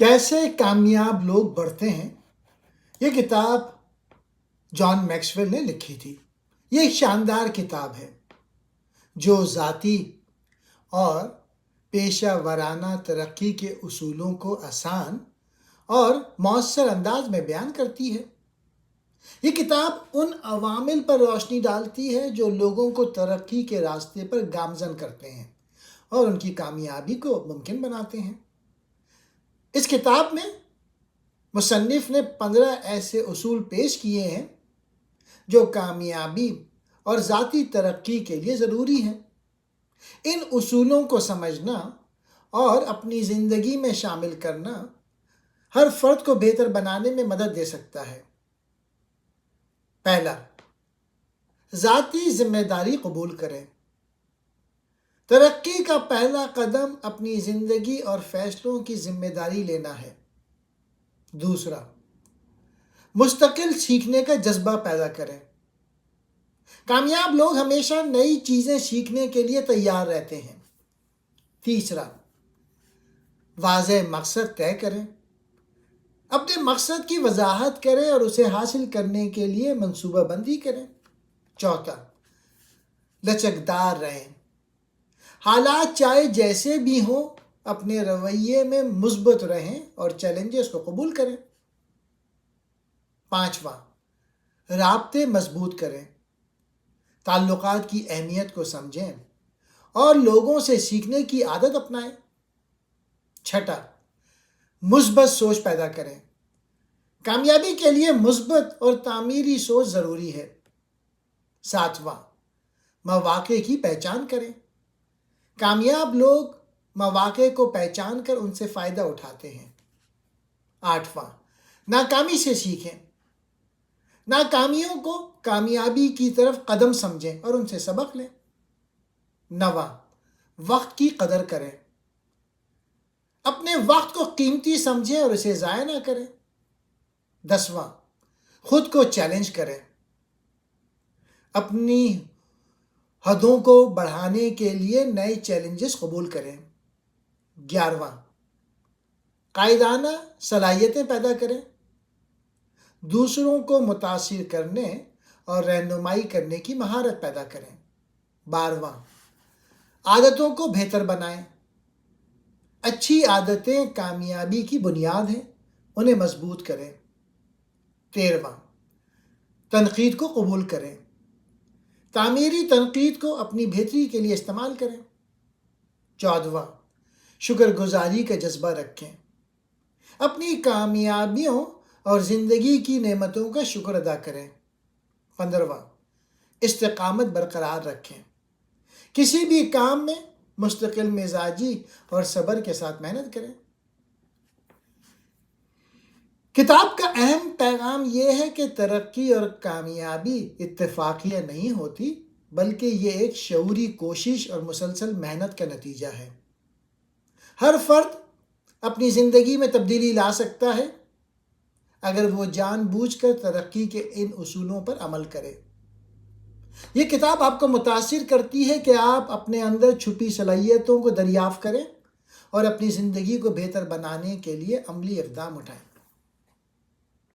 کیسے کامیاب لوگ بڑھتے ہیں، یہ کتاب جان میکسویل نے لکھی تھی۔ یہ ایک شاندار کتاب ہے جو ذاتی اور پیشہ ورانہ ترقی کے اصولوں کو آسان اور مؤثر انداز میں بیان کرتی ہے۔ یہ کتاب ان عوامل پر روشنی ڈالتی ہے جو لوگوں کو ترقی کے راستے پر گامزن کرتے ہیں اور ان کی کامیابی کو ممکن بناتے ہیں۔ اس کتاب میں مصنف نے 15 ایسے اصول پیش کیے ہیں جو کامیابی اور ذاتی ترقی کے لیے ضروری ہیں۔ ان اصولوں کو سمجھنا اور اپنی زندگی میں شامل کرنا ہر فرد کو بہتر بنانے میں مدد دے سکتا ہے۔ پہلا، ذاتی ذمہ داری قبول کریں۔ ترقی کا پہلا قدم اپنی زندگی اور فیصلوں کی ذمہ داری لینا ہے۔ دوسرا، مستقل سیکھنے کا جذبہ پیدا کریں۔ کامیاب لوگ ہمیشہ نئی چیزیں سیکھنے کے لیے تیار رہتے ہیں۔ تیسرا، واضح مقصد طے کریں۔ اپنے مقصد کی وضاحت کریں اور اسے حاصل کرنے کے لیے منصوبہ بندی کریں۔ چوتھا، لچکدار رہیں۔ حالات چاہے جیسے بھی ہوں، اپنے رویے میں مثبت رہیں اور چیلنجز کو قبول کریں۔ پانچواں، رابطے مضبوط کریں۔ تعلقات کی اہمیت کو سمجھیں اور لوگوں سے سیکھنے کی عادت اپنائیں۔ چھٹا، مثبت سوچ پیدا کریں۔ کامیابی کے لیے مثبت اور تعمیری سوچ ضروری ہے۔ ساتواں، مواقع کی پہچان کریں۔ کامیاب لوگ مواقع کو پہچان کر ان سے فائدہ اٹھاتے ہیں۔ آٹھواں، ناکامی سے سیکھیں۔ ناکامیوں کو کامیابی کی طرف قدم سمجھیں اور ان سے سبق لیں۔ نواں، وقت کی قدر کریں۔ اپنے وقت کو قیمتی سمجھیں اور اسے ضائع نہ کریں۔ دسواں، خود کو چیلنج کریں۔ اپنی حدوں کو بڑھانے کے لیے نئے چیلنجز قبول کریں۔ 11واں، قائدانہ صلاحیتیں پیدا کریں۔ دوسروں کو متاثر کرنے اور رہنمائی کرنے کی مہارت پیدا کریں۔ 12واں، عادتوں کو بہتر بنائیں۔ اچھی عادتیں کامیابی کی بنیاد ہیں، انہیں مضبوط کریں۔ 13واں، تنقید کو قبول کریں۔ تعمیری تنقید کو اپنی بہتری کے لیے استعمال کریں۔ 14واں، شکر گزاری کا جذبہ رکھیں۔ اپنی کامیابیوں اور زندگی کی نعمتوں کا شکر ادا کریں۔ 15واں، استقامت برقرار رکھیں۔ کسی بھی کام میں مستقل مزاجی اور صبر کے ساتھ محنت کریں۔ کتاب کا اہم پیغام یہ ہے کہ ترقی اور کامیابی اتفاقیہ نہیں ہوتی، بلکہ یہ ایک شعوری کوشش اور مسلسل محنت کا نتیجہ ہے۔ ہر فرد اپنی زندگی میں تبدیلی لا سکتا ہے اگر وہ جان بوجھ کر ترقی کے ان اصولوں پر عمل کرے۔ یہ کتاب آپ کو متاثر کرتی ہے کہ آپ اپنے اندر چھپی صلاحیتوں کو دریافت کریں اور اپنی زندگی کو بہتر بنانے کے لیے عملی اقدام اٹھائیں۔